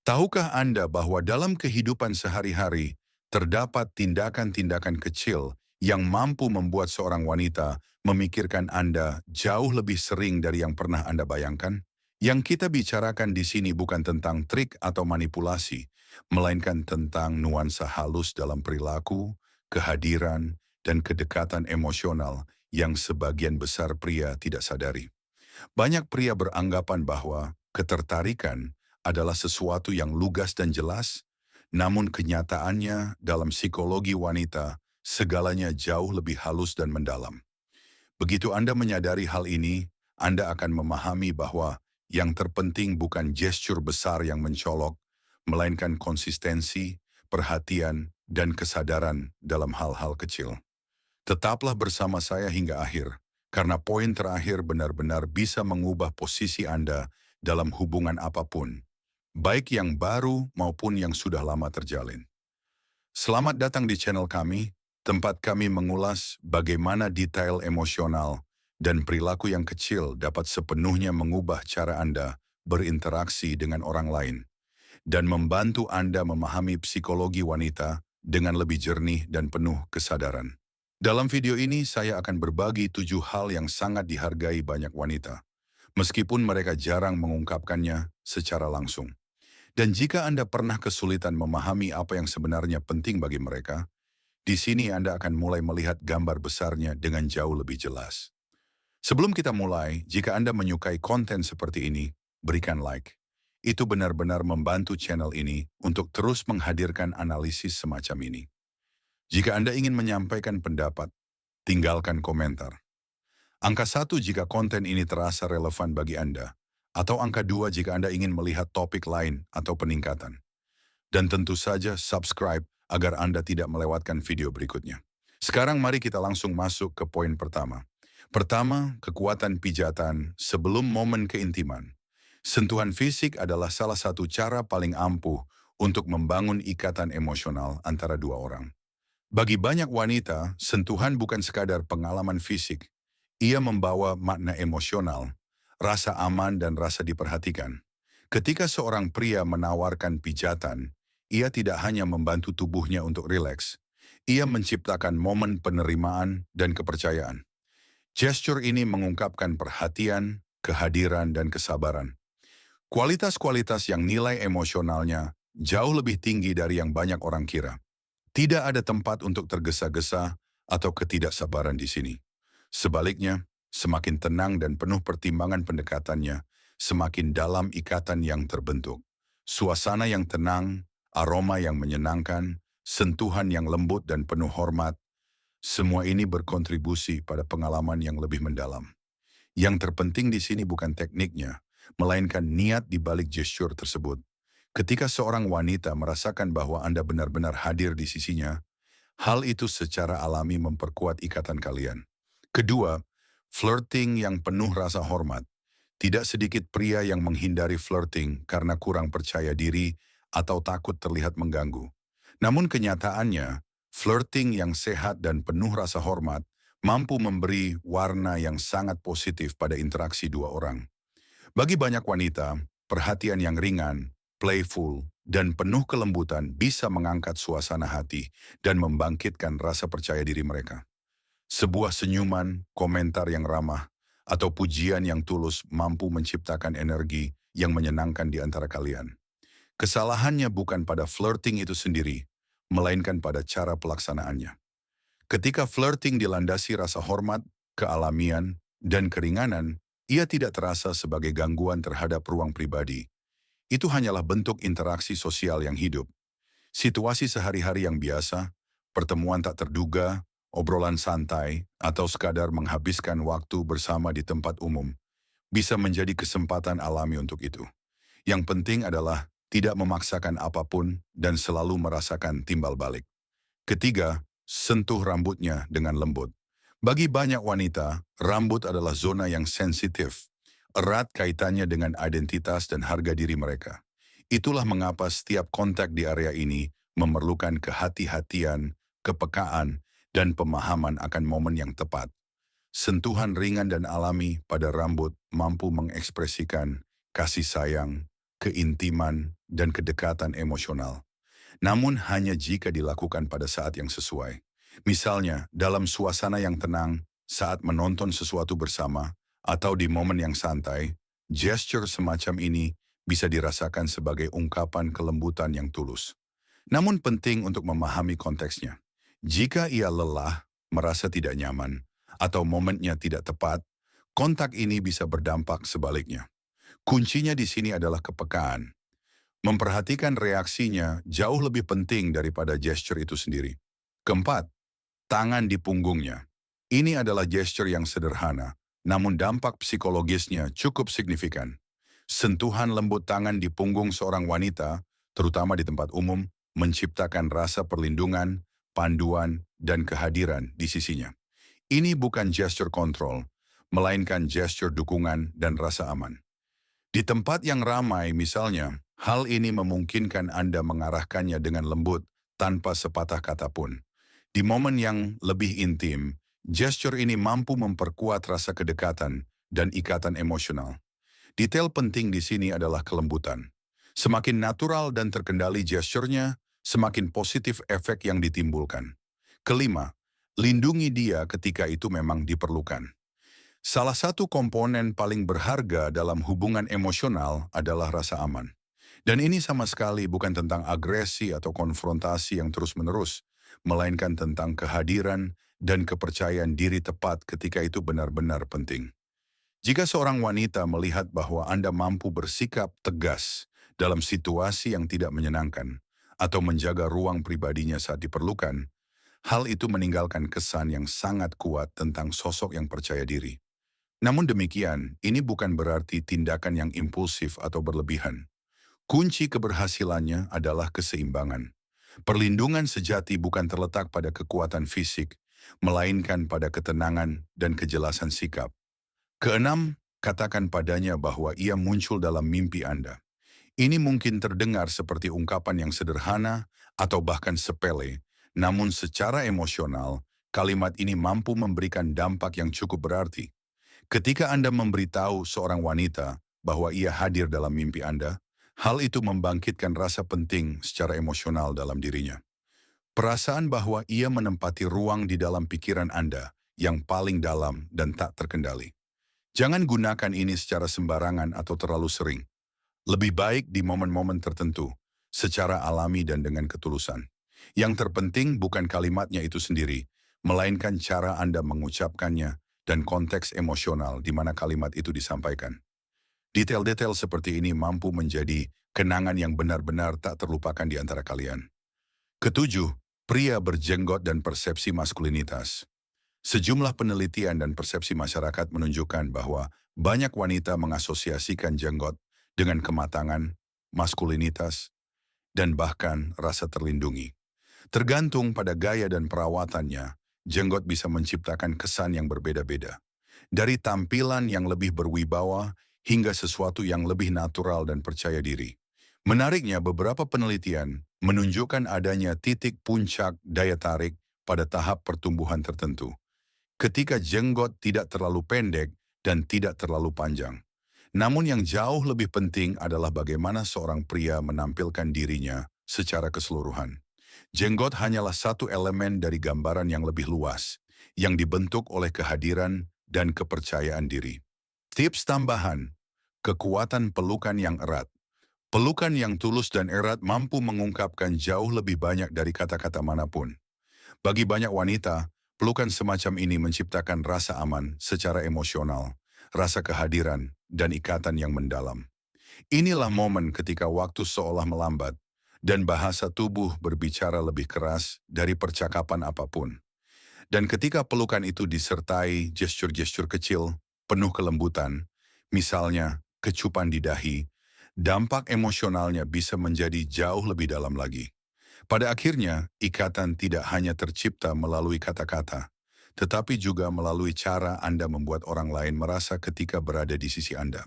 Tahukah Anda bahwa dalam kehidupan sehari-hari terdapat tindakan-tindakan kecil yang mampu membuat seorang wanita memikirkan Anda jauh lebih sering dari yang pernah Anda bayangkan? Yang kita bicarakan di sini bukan tentang trik atau manipulasi, melainkan tentang nuansa halus dalam perilaku, kehadiran, dan kedekatan emosional yang sebagian besar pria tidak sadari. Banyak pria beranggapan bahwa ketertarikan adalah sesuatu yang lugas dan jelas, namun kenyataannya dalam psikologi wanita, segalanya jauh lebih halus dan mendalam. Begitu Anda menyadari hal ini, Anda akan memahami bahwa yang terpenting bukan gestur besar yang mencolok, melainkan konsistensi, perhatian, dan kesadaran dalam hal-hal kecil. Tetaplah bersama saya hingga akhir, karena poin terakhir benar-benar bisa mengubah posisi Anda dalam hubungan apapun, baik yang baru maupun yang sudah lama terjalin. Selamat datang di channel kami, tempat kami mengulas bagaimana detail emosional dan perilaku yang kecil dapat sepenuhnya mengubah cara Anda berinteraksi dengan orang lain, dan membantu Anda memahami psikologi wanita dengan lebih jernih dan penuh kesadaran. Dalam video ini, saya akan berbagi 7 hal yang sangat dihargai banyak wanita, meskipun mereka jarang mengungkapkannya secara langsung. Dan jika Anda pernah kesulitan memahami apa yang sebenarnya penting bagi mereka, di sini Anda akan mulai melihat gambar besarnya dengan jauh lebih jelas. Sebelum kita mulai, jika Anda menyukai konten seperti ini, berikan like. Itu benar-benar membantu channel ini untuk terus menghadirkan analisis semacam ini. Jika Anda ingin menyampaikan pendapat, tinggalkan komentar. Angka 1 jika konten ini terasa relevan bagi Anda, atau angka 2 jika Anda ingin melihat topik lain atau peningkatan. Dan tentu saja subscribe agar Anda tidak melewatkan video berikutnya. Sekarang mari kita langsung masuk ke poin pertama. Pertama, kekuatan pijatan sebelum momen keintiman. Sentuhan fisik adalah salah satu cara paling ampuh untuk membangun ikatan emosional antara dua orang. Bagi banyak wanita, sentuhan bukan sekadar pengalaman fisik. Ia membawa makna emosional, rasa aman dan rasa diperhatikan. Ketika seorang pria menawarkan pijatan, ia tidak hanya membantu tubuhnya untuk rileks, ia menciptakan momen penerimaan dan kepercayaan. Gestur ini mengungkapkan perhatian, kehadiran, dan kesabaran. Kualitas-kualitas yang nilai emosionalnya jauh lebih tinggi dari yang banyak orang kira. Tidak ada tempat untuk tergesa-gesa atau ketidaksabaran di sini. Sebaliknya, semakin tenang dan penuh pertimbangan pendekatannya, semakin dalam ikatan yang terbentuk. Suasana yang tenang, aroma yang menyenangkan, sentuhan yang lembut dan penuh hormat, semua ini berkontribusi pada pengalaman yang lebih mendalam. Yang terpenting di sini bukan tekniknya, melainkan niat di balik gestur tersebut. Ketika seorang wanita merasakan bahwa Anda benar-benar hadir di sisinya, hal itu secara alami memperkuat ikatan kalian. Kedua, flirting yang penuh rasa hormat. Tidak sedikit pria yang menghindari flirting karena kurang percaya diri atau takut terlihat mengganggu. Namun kenyataannya, flirting yang sehat dan penuh rasa hormat mampu memberi warna yang sangat positif pada interaksi dua orang. Bagi banyak wanita, perhatian yang ringan, playful, dan penuh kelembutan bisa mengangkat suasana hati dan membangkitkan rasa percaya diri mereka. Sebuah senyuman, komentar yang ramah, atau pujian yang tulus mampu menciptakan energi yang menyenangkan di antara kalian. Kesalahannya bukan pada flirting itu sendiri, melainkan pada cara pelaksanaannya. Ketika flirting dilandasi rasa hormat, kealamian, dan keringanan, ia tidak terasa sebagai gangguan terhadap ruang pribadi. Itu hanyalah bentuk interaksi sosial yang hidup. Situasi sehari-hari yang biasa, pertemuan tak terduga, obrolan santai, atau sekadar menghabiskan waktu bersama di tempat umum, bisa menjadi kesempatan alami untuk itu. Yang penting adalah tidak memaksakan apapun dan selalu merasakan timbal balik. Ketiga, sentuh rambutnya dengan lembut. Bagi banyak wanita, rambut adalah zona yang sensitif, erat kaitannya dengan identitas dan harga diri mereka. Itulah mengapa setiap kontak di area ini memerlukan kehati-hatian, kepekaan, dan pemahaman akan momen yang tepat. Sentuhan ringan dan alami pada rambut mampu mengekspresikan kasih sayang, keintiman, dan kedekatan emosional. Namun hanya jika dilakukan pada saat yang sesuai. Misalnya, dalam suasana yang tenang, saat menonton sesuatu bersama, atau di momen yang santai, gesture semacam ini bisa dirasakan sebagai ungkapan kelembutan yang tulus. Namun penting untuk memahami konteksnya. Jika ia lelah, merasa tidak nyaman, atau momennya tidak tepat, kontak ini bisa berdampak sebaliknya. Kuncinya di sini adalah kepekaan. Memperhatikan reaksinya jauh lebih penting daripada gesture itu sendiri. Keempat, tangan di punggungnya. Ini adalah gesture yang sederhana, namun dampak psikologisnya cukup signifikan. Sentuhan lembut tangan di punggung seorang wanita, terutama di tempat umum, menciptakan rasa perlindungan, panduan, dan kehadiran di sisinya. Ini bukan gesture kontrol, melainkan gesture dukungan dan rasa aman. Di tempat yang ramai misalnya, hal ini memungkinkan Anda mengarahkannya dengan lembut tanpa sepatah kata pun. Di momen yang lebih intim, gesture ini mampu memperkuat rasa kedekatan dan ikatan emosional. Detail penting di sini adalah kelembutan. Semakin natural dan terkendali gesturnya, semakin positif efek yang ditimbulkan. Kelima, lindungi dia ketika itu memang diperlukan. Salah satu komponen paling berharga dalam hubungan emosional adalah rasa aman. Dan ini sama sekali bukan tentang agresi atau konfrontasi yang terus-menerus, melainkan tentang kehadiran dan kepercayaan diri tepat ketika itu benar-benar penting. Jika seorang wanita melihat bahwa Anda mampu bersikap tegas dalam situasi yang tidak menyenangkan atau menjaga ruang pribadinya saat diperlukan, hal itu meninggalkan kesan yang sangat kuat tentang sosok yang percaya diri. Namun demikian, ini bukan berarti tindakan yang impulsif atau berlebihan. Kunci keberhasilannya adalah keseimbangan. Perlindungan sejati bukan terletak pada kekuatan fisik, melainkan pada ketenangan dan kejelasan sikap. Keenam, katakan padanya bahwa ia muncul dalam mimpi Anda. Ini mungkin terdengar seperti ungkapan yang sederhana atau bahkan sepele, namun secara emosional, kalimat ini mampu memberikan dampak yang cukup berarti. Ketika Anda memberitahu seorang wanita bahwa ia hadir dalam mimpi Anda, hal itu membangkitkan rasa penting secara emosional dalam dirinya. Perasaan bahwa ia menempati ruang di dalam pikiran Anda yang paling dalam dan tak terkendali. Jangan gunakan ini secara sembarangan atau terlalu sering. Lebih baik di momen-momen tertentu, secara alami dan dengan ketulusan. Yang terpenting bukan kalimatnya itu sendiri, melainkan cara Anda mengucapkannya dan konteks emosional di mana kalimat itu disampaikan. Detail-detail seperti ini mampu menjadi kenangan yang benar-benar tak terlupakan di antara kalian. Ketujuh, pria berjenggot dan persepsi maskulinitas. Sejumlah penelitian dan persepsi masyarakat menunjukkan bahwa banyak wanita mengasosiasikan jenggot dengan kematangan, maskulinitas, dan bahkan rasa terlindungi. Tergantung pada gaya dan perawatannya, jenggot bisa menciptakan kesan yang berbeda-beda. Dari tampilan yang lebih berwibawa hingga sesuatu yang lebih natural dan percaya diri. Menariknya, beberapa penelitian menunjukkan adanya titik puncak daya tarik pada tahap pertumbuhan tertentu. Ketika jenggot tidak terlalu pendek dan tidak terlalu panjang. Namun yang jauh lebih penting adalah bagaimana seorang pria menampilkan dirinya secara keseluruhan. Jenggot hanyalah satu elemen dari gambaran yang lebih luas, yang dibentuk oleh kehadiran dan kepercayaan diri. Tips tambahan, kekuatan pelukan yang erat. Pelukan yang tulus dan erat mampu mengungkapkan jauh lebih banyak dari kata-kata manapun. Bagi banyak wanita, pelukan semacam ini menciptakan rasa aman secara emosional, rasa kehadiran, dan ikatan yang mendalam. Inilah momen ketika waktu seolah melambat, dan bahasa tubuh berbicara lebih keras dari percakapan apapun. Dan ketika pelukan itu disertai gestur-gestur kecil, penuh kelembutan, misalnya kecupan di dahi, dampak emosionalnya bisa menjadi jauh lebih dalam lagi. Pada akhirnya, ikatan tidak hanya tercipta melalui kata-kata, tetapi juga melalui cara Anda membuat orang lain merasa ketika berada di sisi Anda.